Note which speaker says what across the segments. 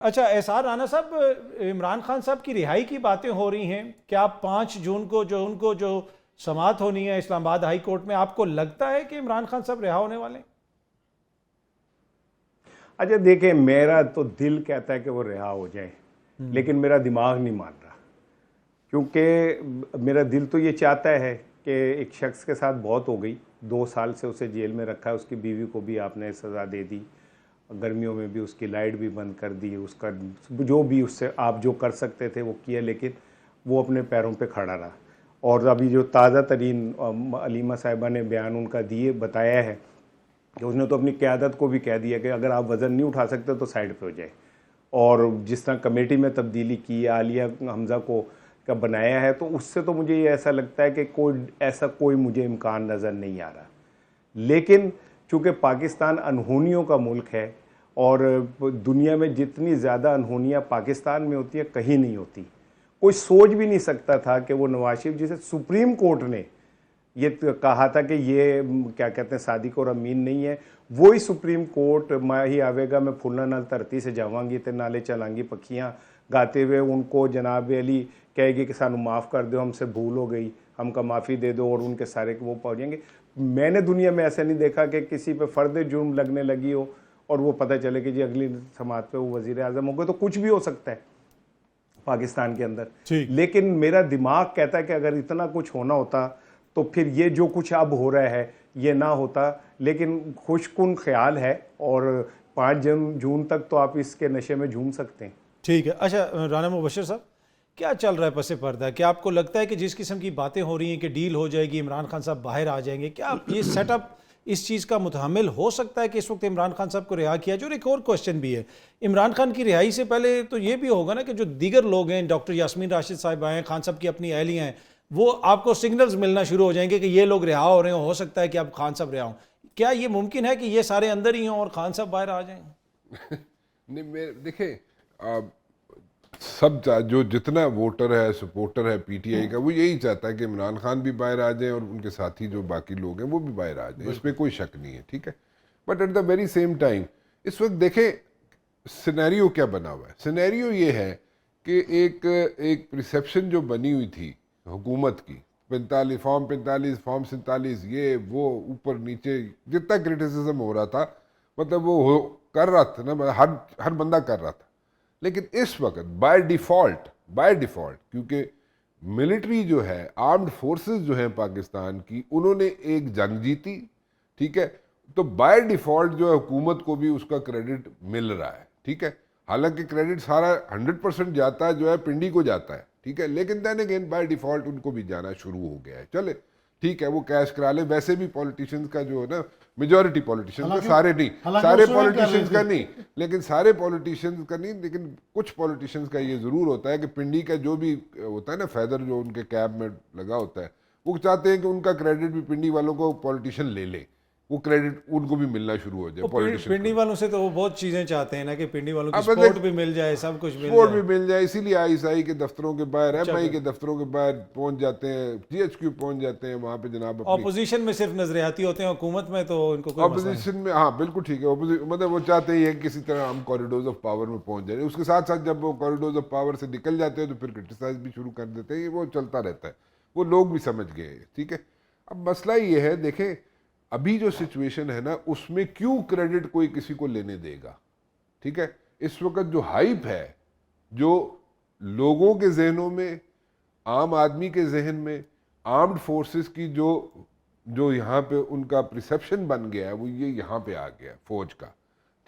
Speaker 1: अच्छा एहसान राना साहब, इमरान खान साहब की रिहाई की बातें हो रही हैं, क्या 5 जून को जो समाअत होनी है इस्लामाबाद हाई कोर्ट में, आपको लगता है कि इमरान खान साहब रिहा होने वाले हैं?
Speaker 2: अच्छा देखिए, मेरा तो दिल कहता है कि वो रिहा हो जाए, लेकिन मेरा दिमाग नहीं मान रहा। क्योंकि मेरा दिल तो ये चाहता है कि एक शख्स के साथ बहुत हो गई, 2 साल से उसे जेल में रखा है, उसकी बीवी को भी आपने सज़ा दे दी, गर्मियों में भी उसकी लाइट भी बंद कर दी, उसका जो भी उससे आप जो कर सकते थे वो किया, लेकिन वो अपने पैरों पे खड़ा रहा। और अभी जो ताज़ा तरीन अलीमा साहिबा ने बयान उनका दिए बताया है कि उसने तो अपनी क़यादत को भी कह दिया कि अगर आप वज़न नहीं उठा सकते तो साइड पे हो जाए। और जिस तरह कमेटी में तब्दीली की, आलिया हमज़ा को का बनाया है, तो उससे तो मुझे ये ऐसा लगता है कि कोई मुझे इम्कान नज़र नहीं आ रहा। लेकिन चूँकि पाकिस्तान अनहोनियों का मुल्क है और दुनिया में जितनी ज़्यादा अनहोनियाँ पाकिस्तान में होती है कहीं नहीं होती। कोई सोच भी नहीं सकता था कि वो नवाज शरीफ, जिसे सुप्रीम कोर्ट ने ये कहा था कि ये क्या कहते हैं सादिक और अमीन नहीं है, वही सुप्रीम कोर्ट मैं ही आवेगा मैं फुल्ला नाल धरती से जावांगी ते नाले चलांगी पखियाँ गाते हुए उनको जनाब अली कहेगी कि सानू माफ़ कर दो, हमसे भूल हो गई, हमका माफ़ी दे दो, और उनके सारे वो पहुँचेंगे। मैंने दुनिया में ऐसा नहीं देखा कि किसी पे फ़र्द जुर्म लगने लगी हो और वो पता चले कि जी अगली समात पे वो वज़ीर आज़म हो गए। तो कुछ भी हो सकता है पाकिस्तान के अंदर। लेकिन मेरा दिमाग कहता है कि अगर इतना कुछ होना होता तो फिर ये जो कुछ अब हो रहा है ये ना होता। लेकिन खुशकुन ख्याल है, और 5 जून तक तो आप इसके नशे में झूम सकते हैं।
Speaker 1: ठीक है। अच्छा राना मुबशर साहब, क्या चल रहा है पसे पर्दा? क्या आपको लगता है कि जिस किस्म की बातें हो रही हैं कि डील हो जाएगी, इमरान खान साहब बाहर आ जाएंगे, क्या ये सेटअप इस चीज़ का मुतहम्मिल हो सकता है कि इस वक्त इमरान खान साहब को रिहा किया जाए? और एक और क्वेश्चन भी है, इमरान खान की रिहाई से पहले तो ये भी होगा ना कि जो दीगर लोग हैं, डॉक्टर यास्मीन राशिद साहब आए, खान साहब की अपनी अहलियाँ हैं, वो आपको सिग्नल्स मिलना शुरू हो जाएंगे कि ये लोग रिहा हो रहे हो सकता है कि अब खान साहब रिहा हों। क्या ये मुमकिन है कि ये सारे अंदर ही हों और खान साहब बाहर आ जाएं?
Speaker 3: नहीं, देखिए, जो जितना वोटर है, सपोर्टर है पीटीआई का, वो यही चाहता है कि इमरान खान भी बाहर आ जाए और उनके साथी जो बाकी लोग हैं वो भी बाहर आ जाए, इसमें कोई शक नहीं है, ठीक है। But at the very same time इस वक्त देखें सिनेरियो क्या बना हुआ है। सिनेरियो ये है कि एक परसेप्शन जो बनी हुई थी हुकूमत की, 45 फॉर्म 45 फॉर्म 47, ये वो ऊपर नीचे जितना क्रिटिसिज्म हो रहा था, मतलब वो कर रहा था ना, मतलब हर बंदा कर रहा था। लेकिन इस वक्त बाय डिफ़ॉल्ट क्योंकि मिलिट्री जो है, आर्म्ड फोर्सेस जो हैं पाकिस्तान की, उन्होंने एक जंग जीती, ठीक है, तो बाय डिफ़ॉल्ट जो है हुकूमत को भी उसका क्रेडिट मिल रहा है, ठीक है। हालांकि क्रेडिट सारा 100% जाता है जो है पिंडी को जाता है, ठीक है, लेकिन देन अगेन बाय डिफ़ॉल्ट उनको भी जाना शुरू हो गया है। चले ठीक है, वो कैश करा ले। वैसे भी पॉलिटिशियंस का जो है ना, मेजॉरिटी पॉलिटिशियंस का, सारे नहीं, सारे पॉलिटिशियंस का नहीं, लेकिन सारे पॉलिटिशियंस का नहीं, लेकिन कुछ पॉलिटिशियंस का ये ज़रूर होता है कि पिंडी का जो भी होता है ना फैदर जो उनके कैब में लगा होता है, वो चाहते हैं कि उनका क्रेडिट भी पिंडी वालों को पॉलिटिशियन ले ले, वो क्रेडिट उनको भी मिलना शुरू हो जाए। पॉलिटिशियन
Speaker 1: पिंडी वालों से तो वो बहुत चीज़ें चाहते हैं ना कि पिंडी वालों की सपोर्ट भी मिल जाए, सब कुछ मिल जाए।
Speaker 3: इसीलिए आईएसआई के दफ्तरों के बाहर, एमआई के दफ्तरों के बाहर पहुंच जाते हैं, जीएचक्यू पहुंच जाते हैं, वहां पे जनाब
Speaker 1: ऑपोजिशन में सिर्फ नजरियाती होते हैं, हुकूमत में तो इनको कोई मसला नहीं।
Speaker 3: ऑपोजिशन में, हाँ बिल्कुल ठीक है, मतलब वो चाहते हैं किसी तरह हम कॉरिडोर्स ऑफ पावर में पहुंच जाए। उसके साथ साथ जब वो कॉरिडोर्स ऑफ पावर से निकल जाते हैं तो फिर क्रिटिसाइज भी शुरू कर देते हैं, वो चलता रहता है, वो लोग भी समझ गए, ठीक है। अब मसला ये है, देखें अभी जो सिचुएशन है ना, उसमें क्यों क्रेडिट कोई किसी को लेने देगा, ठीक है। इस वक्त जो हाइप है, जो लोगों के जहनों में, आम आदमी के जहन में, आर्म्ड फोर्सेस की जो यहाँ पे उनका परसेप्शन बन गया है, वो ये यहाँ पे आ गया फौज का,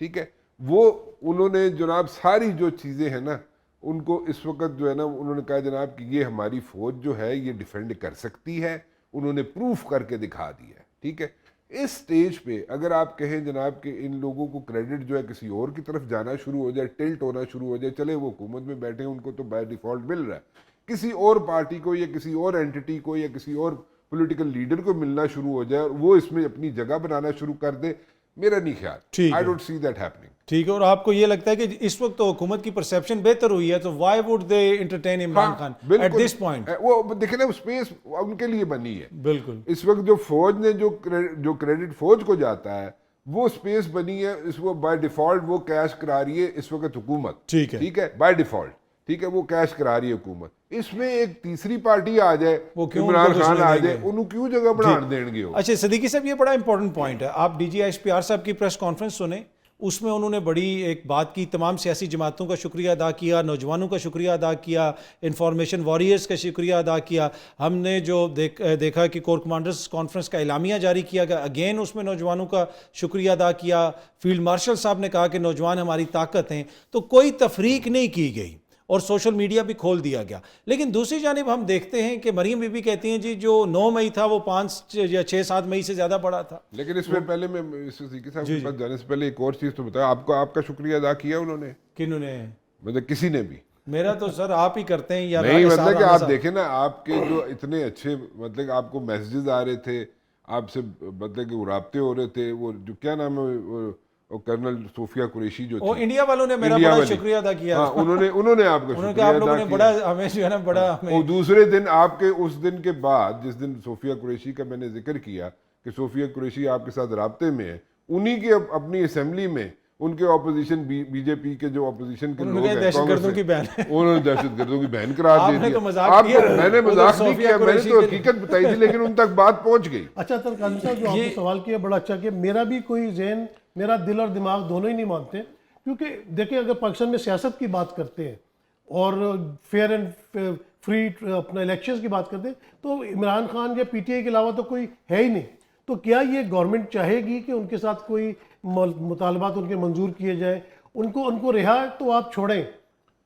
Speaker 3: ठीक है। वो उन्होंने जनाब सारी जो चीज़ें हैं ना, उनको इस वक्त जो है ना, उन्होंने कहा जनाब कि ये हमारी फौज जो है ये डिफेंड कर सकती है, उन्होंने प्रूफ करके दिखा दिया है, ठीक है। इस स्टेज पे अगर आप कहें जनाब कि इन लोगों को क्रेडिट जो है किसी और की तरफ जाना शुरू हो जाए, टिल्ट होना शुरू हो जाए, चले वो हुकूमत में बैठे हैं, उनको तो बाय डिफॉल्ट मिल रहा है, किसी और पार्टी को या किसी और एंटिटी को या किसी और पॉलिटिकल लीडर को मिलना शुरू हो जाए और वो इसमें अपनी जगह बनाना शुरू कर दे, मेरा नहीं ख्याल, I don't see that happening.
Speaker 1: ठीक है। और आपको ये लगता है कि इस वक्त तो हुकूमत की परसेप्शन बेहतर हुई है, तो why would they entertain Imran Khan at this point?
Speaker 3: वो देखे ना, स्पेस उनके लिए बनी है।
Speaker 1: बिल्कुल।
Speaker 3: इस वक्त जो फौज ने जो क्रेडिट फौज को जाता है, वो स्पेस बनी है, इसको बाय डिफॉल्ट वो कैश करा रही है इस वक्त हुकूमत,
Speaker 1: ठीक है।
Speaker 3: ठीक है, बाय डिफॉल्ट, ठीक है, वो कैश करा रही है हुकूमत। इसमें एक तीसरी पार्टी आ जाए,
Speaker 1: वो क्यों
Speaker 3: इमरान
Speaker 1: उनको कुछ
Speaker 3: खान
Speaker 1: नहीं
Speaker 3: आ
Speaker 1: देंगे?
Speaker 3: जाए, उन्होंने क्यों जगह बना देंगे वो?
Speaker 1: अच्छा सिद्दीकी साहब, ये बड़ा इंपॉर्टेंट पॉइंट है। आप DGISPR साहब की प्रेस कॉन्फ्रेंस सुने, उसमें उन्होंने बड़ी एक बात की, तमाम सियासी जमातों का शुक्रिया अदा किया, नौजवानों का शुक्रिया अदा किया, इंफॉर्मेशन वॉरियर्स का शुक्रिया अदा किया। हमने जो देखा कि कोर कमांडर्स कॉन्फ्रेंस का एलामिया जारी किया गया, अगेन उसमें नौजवानों का शुक्रिया अदा किया। फील्ड मार्शल साहब ने कहा कि नौजवान हमारी ताकत हैं। तो कोई तफरीक नहीं की गई और सोशल मीडिया भी खोल दिया गया। लेकिन दूसरी जानिब हम देखते हैं कि मरीम बीबी कहती हैं जी जो 9 मई था वो 5 या 6-7 मई से ज़्यादा बड़ा था।
Speaker 3: लेकिन इसमें पहले मैं सिद्दीकी साहब के पास जाने से पहले एक और चीज़ तो बताया आपको, आपका शुक्रिया अदा किया उन्होंने?
Speaker 1: किन्होंने?
Speaker 3: मतलब किसी ने भी?
Speaker 1: मेरा तो सर आप ही करते हैं या
Speaker 3: नहीं, मतलब कि आप देखें ना, आपके जो इतने अच्छे, मतलब आपको मैसेजेस आ रहे थे, आपसे मतलब कि राब्ते हो रहे थे, वो जो क्या नाम है वो कर्नल सोफिया कुरैशी जो
Speaker 1: वो
Speaker 3: थी,
Speaker 1: इंडिया वालों ने मेरा
Speaker 3: इंडिया
Speaker 1: बड़ा
Speaker 3: वाली।
Speaker 1: शुक्रिया अदा किया।
Speaker 3: हाँ, उन्होंने आपका
Speaker 1: उन्होंने कहा
Speaker 3: शुक्रिया
Speaker 1: आप लोगों
Speaker 3: अदा
Speaker 1: ने
Speaker 3: किया।
Speaker 1: बड़ा हमें जो है ना बड़ा हमें।
Speaker 3: और दूसरे दिन आपके उस दिन के बाद, जिस दिन सोफिया कुरैशी का मैंने जिक्र किया कि सोफिया कुरैशी आपके साथ राब्ते में है, उन्हीं के अपनी असेंबली में उनके ऑपोजिशन बीजेपी के जो ऑपोजिशन के लोग हैं,
Speaker 1: दहशतगर्दों की बहन,
Speaker 3: उन्होंने दहशतगर्दों की बहन करार दे
Speaker 1: आपने
Speaker 3: दिया।
Speaker 1: तो मजाक किया।
Speaker 3: मैंने
Speaker 1: वो तो
Speaker 3: मजाक नहीं
Speaker 1: सोफिया
Speaker 3: किया, मैंने
Speaker 1: कुरैशी
Speaker 3: तो
Speaker 1: के-
Speaker 3: हकीकत बताई थी, लेकिन उन तक बात पहुंच गई।
Speaker 4: अच्छा तर काजी साहब, जो आपने सवाल किया बड़ा अच्छा किया। मेरा भी कोई जहन, मेरा दिल और दिमाग दोनों ही नहीं मानते, क्योंकि देखिए अगर पाकिस्तान में सियासत की बात करते हैं और फेयर एंड फ्री अपना इलेक्शंस की बात करते हैं, तो इमरान खान या PTI के अलावा तो कोई है ही नहीं। तो क्या ये गवर्नमेंट चाहेगी कि उनके साथ कोई मुतालबात उनके मंजूर किए जाए? उनको रिहा तो आप छोड़ें,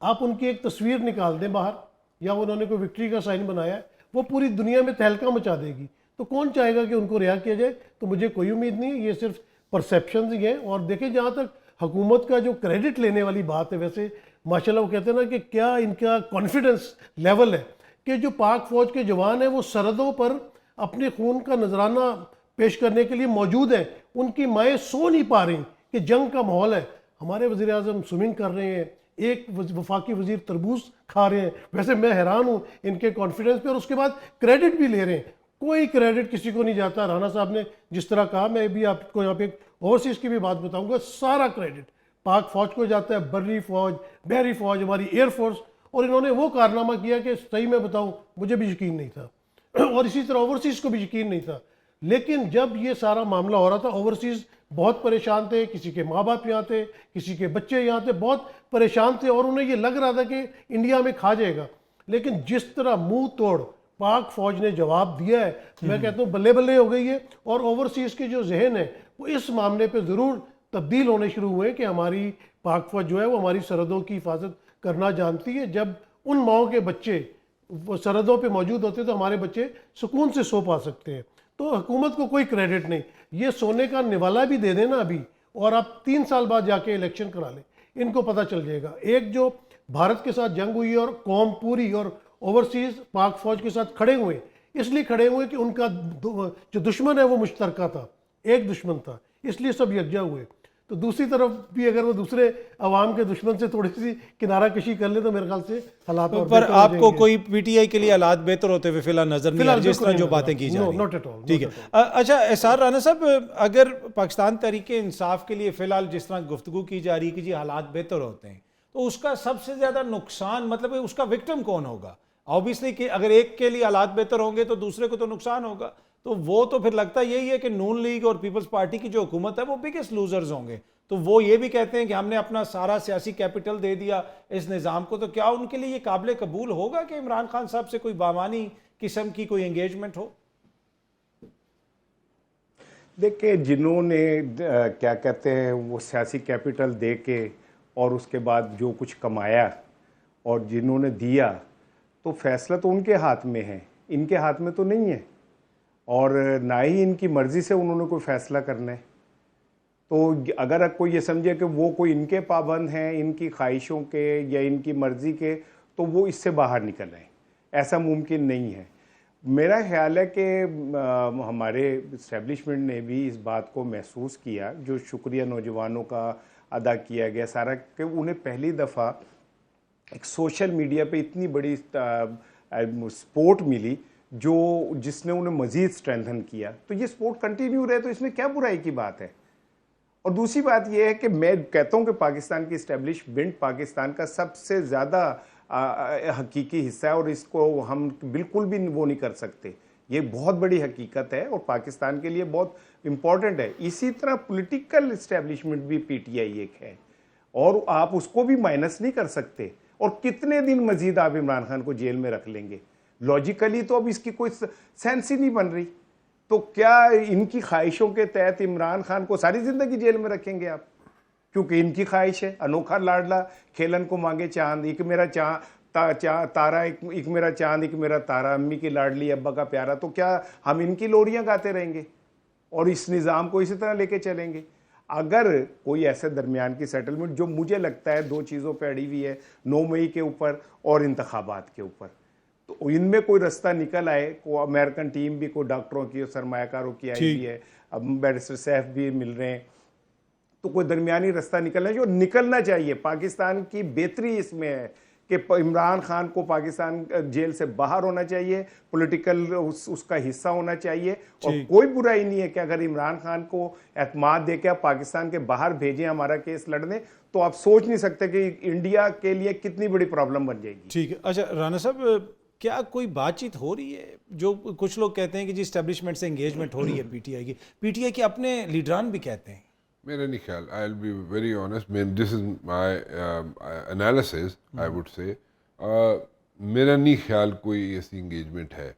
Speaker 4: आप उनकी एक तस्वीर निकाल दें बाहर, या उन्होंने कोई विक्ट्री का साइन बनाया है, वो पूरी दुनिया में तहलका मचा देगी। तो कौन चाहेगा कि उनको रिहा किया जाए? तो मुझे कोई उम्मीद नहीं है, ये सिर्फ परसेप्शन ही है। और देखें, जहाँ तक हुकूमत का जो क्रेडिट लेने वाली बात है, वैसे माशाल्लाह वो कहते हैं ना कि क्या इनका कॉन्फिडेंस लेवल है कि जो पाक फौज के जवान हैं वो सरहदों पर अपने खून का नजराना पेश करने के लिए मौजूद हैं। उनकी माएँ सो नहीं पा रही कि जंग का माहौल है। हमारे वज़ीर आज़म स्विमिंग कर रहे हैं, एक वफाकी वज़ीर तरबूज खा रहे हैं। वैसे मैं हैरान हूँ इनके कॉन्फिडेंस पे, और उसके बाद क्रेडिट भी ले रहे हैं। कोई क्रेडिट किसी को नहीं जाता। राना साहब ने जिस तरह कहा, मैं भी आपको यहाँ पे ओवरसीज़ की भी बात बताऊँगा, सारा क्रेडिट पाक फौज को जाता है, बर्री फौज, बहरी फौज, हमारी एयरफोर्स। और इन्होंने वो कारनामा किया कि सही में बताऊँ मुझे भी यकीन नहीं था, और इसी तरह ओवरसीज़ को भी यकीन नहीं था। लेकिन जब ये सारा मामला हो रहा था, ओवरसीज़ बहुत परेशान थे, किसी के माँ बाप यहाँ थे, किसी के बच्चे यहाँ थे, बहुत परेशान थे, और उन्हें ये लग रहा था कि इंडिया में खा जाएगा। लेकिन जिस तरह मुंह तोड़ पाक फौज ने जवाब दिया है, मैं कहता हूँ बल्ले बल्ले हो गई है। और ओवरसीज़ के जो जहन है वो इस मामले पे ज़रूर तब्दील होने शुरू हुए कि हमारी पाक फौज जो है वो हमारी सरहदों की हिफाजत करना जानती है। जब उन माओं के बच्चे वो सरहदों पे मौजूद होते तो हमारे बच्चे सुकून से सो पा सकते हैं। तो हुकूमत को कोई क्रेडिट नहीं, ये सोने का निवाला भी दे देना अभी, और आप 3 साल बाद जाके इलेक्शन करा लें, इनको पता चल जाएगा। एक जो भारत के साथ जंग हुई और कौम पूरी और ओवरसीज़ पाक फौज के साथ खड़े हुए, इसलिए खड़े हुए कि उनका जो दुश्मन है वो मुश्तरका था, एक दुश्मन था, इसलिए सब यकजा हुए। तो दूसरी तरफ भी अगर वो दूसरे अवाम के दुश्मन से थोड़ी सी किनारा कशी कर ले तो मेरे ख्याल से हालात और
Speaker 1: पर
Speaker 4: बेहतर हो
Speaker 1: आपको
Speaker 4: जाएंगे।
Speaker 1: कोई PTI के लिए हालात बेहतर होते हुए फिलहाल नजर नहीं आ रहे, जिस तरह जो बातें की जा रही हैं।
Speaker 4: Not at all.
Speaker 1: ठीक है। अच्छा एसआर राना साहब, अगर पाकिस्तान तहरीके इंसाफ के लिए फिलहाल जिस तरह गुफ्तगू की जा रही है कि जी हालात बेहतर होते हैं, तो उसका सबसे ज्यादा नुकसान, मतलब उसका विक्टिम कौन होगा? ऑब्वियसली कि अगर एक के लिए हालात बेहतर होंगे तो दूसरे को तो नुकसान होगा। तो वो तो फिर लगता यही है कि नून लीग और पीपल्स पार्टी की जो हुकूमत है वो बिगेस्ट लूजर्स होंगे। तो वो ये भी कहते हैं कि हमने अपना सारा सियासी कैपिटल दे दिया इस निज़ाम को। तो क्या उनके लिए ये काबिल कबूल होगा कि इमरान खान साहब से कोई बामानी किस्म की कोई एंगेजमेंट हो?
Speaker 2: देखिए, जिन्होंने क्या कहते हैं वो सियासी कैपिटल दे के और उसके बाद जो कुछ कमाया और जिन्होंने दिया, तो फैसला तो उनके हाथ में है, इनके हाथ में तो नहीं है। और ना ही इनकी मर्ज़ी से उन्होंने कोई फ़ैसला करना है। तो अगर कोई ये समझे कि वो कोई इनके पाबंद हैं, इनकी ख्वाहिशों के या इनकी मर्ज़ी के, तो वो इससे बाहर निकल आए, ऐसा मुमकिन नहीं है। मेरा ख्याल है कि हमारे इस्टेब्लिशमेंट ने भी इस बात को महसूस किया, जो शुक्रिया नौजवानों का अदा किया गया सारा, कि उन्हें पहली दफ़ा एक सोशल मीडिया पे इतनी बड़ी सपोर्ट मिली जिसने उन्हें मज़ीद स्ट्रेंथन किया। तो ये सपोर्ट कंटिन्यू रहे तो इसमें क्या बुराई की बात है? और दूसरी बात यह है कि मैं कहता हूं कि पाकिस्तान की इस्टेब्लिशमेंट पाकिस्तान का सबसे ज़्यादा हकीकी हिस्सा है और इसको हम बिल्कुल भी वो नहीं कर सकते। ये बहुत बड़ी हकीकत है और पाकिस्तान के लिए बहुत इम्पॉर्टेंट है। इसी तरह पॉलिटिकल इस्टेब्लिशमेंट भी पीटीआई एक है और आप उसको भी माइनस नहीं कर सकते। और कितने दिन मजीद आप इमरान खान को जेल में रख लेंगे? लॉजिकली तो अब इसकी कोई सेंस ही नहीं बन रही। तो क्या इनकी ख्वाहिशों के तहत इमरान खान को सारी जिंदगी जेल में रखेंगे आप? क्योंकि इनकी ख्वाहिश है, अनोखा लाडला खेलन को मांगे चांद, एक मेरा तारा, एक मेरा चांद, एक मेरा तारा, अम्मी की लाडली अब्बा का प्यारा। तो क्या हम इनकी लोरियां गाते रहेंगे और इस निज़ाम को इसी तरह लेके चलेंगे? अगर कोई ऐसे दरमियान की सेटलमेंट, जो मुझे लगता है दो चीज़ों पर अड़ी हुई है, 9 मई के ऊपर और इंतखाबात के ऊपर, तो इनमें कोई रास्ता निकल आए, को अमेरिकन टीम भी, कोई डॉक्टरों की और सरमायाकारों की आई हुई है, अब बैरिस्टर सैफ भी मिल रहे हैं, तो कोई दरमियानी रास्ता निकलना जो निकलना चाहिए। पाकिस्तान की बेहतरी इसमें है कि इमरान खान को पाकिस्तान जेल से बाहर होना चाहिए, पॉलिटिकल उसका हिस्सा होना चाहिए। और कोई बुराई नहीं है कि अगर इमरान खान को एतमाद दे के आप पाकिस्तान के बाहर भेजें हमारा केस लड़ने, तो आप सोच नहीं सकते कि इंडिया के लिए कितनी बड़ी प्रॉब्लम बन जाएगी।
Speaker 1: ठीक है। अच्छा राना साहब, क्या कोई बातचीत हो रही है? जो कुछ लोग कहते हैं कि जी एस्टेब्लिशमेंट से एंगेजमेंट हो रही है पीटीआई की अपने लीडरान भी कहते हैं।
Speaker 3: मेरा नहीं ख्याल, I will be very honest, this is my analysis, I would say, मेरा नहीं ख्याल कोई ऐसी इंगेजमेंट है।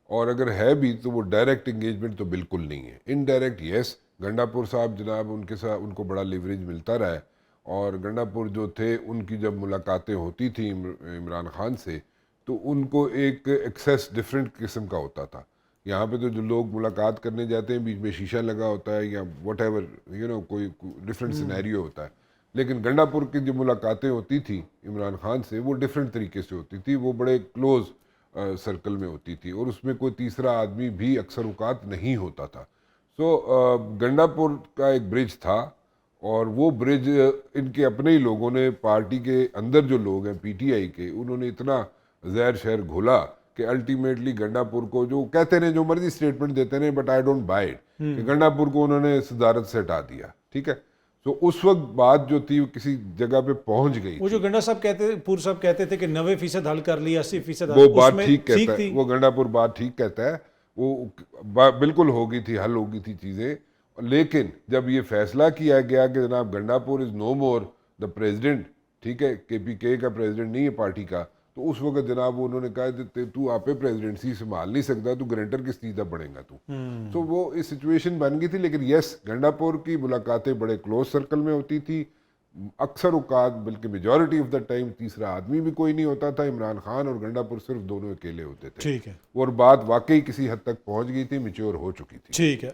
Speaker 3: और अगर है भी तो वो डायरेक्ट इंगेजमेंट तो बिल्कुल नहीं है। इनडायरेक्ट यस, गंडापुर साहब जनाब, उनके साथ उनको बड़ा लिवरेज मिलता रहा है और गंडापुर जो थे उनकी जब मुलाकातें होती थी इमरान खान से, तो उनको एक एक्सेस डिफरेंट किस्म का होता था। यहाँ पे तो जो लोग मुलाकात करने जाते हैं बीच में शीशा लगा होता है या वट एवर, कोई डिफरेंट सिनेरियो होता है। लेकिन गंडापुर की जो मुलाकातें होती थी इमरान खान से, वो डिफरेंट तरीके से होती थी, वो बड़े क्लोज सर्कल में होती थी और उसमें कोई तीसरा आदमी भी अक्सर औकात नहीं होता था। सो गंडापुर का एक ब्रिज था और वो ब्रिज इनके अपने ही लोगों ने, पार्टी के अंदर जो लोग हैं पीटीआई के, उन्होंने इतना जहर शहर घोला कि अल्टीमेटली गंडापुर को, जो कहते रहे जो मर्जी स्टेटमेंट देते रहे, but I don't buy it, कि गंडापुर को उन्होंने सदारत से हटा दिया। ठीक है, तो उस वक्त बात जो थी वो किसी जगह पे पहुंच गई।
Speaker 1: वो जो गंडा साहब कहते, पूर साहब कहते थे कि 90% हल कर लिया, 80%
Speaker 3: वो बात ठीक कहता है, वो गंडापुर बात ठीक कहता है, वो बिल्कुल हो गई थी, हल हो गई थी चीज़ें। लेकिन जब ये फैसला किया गया कि जनाब Gandapur is no more the president, ठीक है, केपीके का प्रेसिडेंट नहीं है पार्टी का, तो उस वक्त जनाब उन्होंने कहा तू आपे प्रेसिडेंसी संभाल नहीं सकता, तू गारंटर किस चीज़ का पड़ेगा तू। तो वो इस सिचुएशन बन गई थी। लेकिन यस, गंडापुर की मुलाकातें बड़े क्लोज सर्कल में होती थी, अक्सर औकात, बल्कि मेजॉरिटी ऑफ द टाइम तीसरा आदमी भी कोई नहीं होता था। इमरान खान और गंडापुर सिर्फ दोनों अकेले होते थे।
Speaker 1: ठीक है,
Speaker 3: और बात वाकई किसी हद तक पहुंच गई थी, मैच्योर हो चुकी थी।
Speaker 1: ठीक है।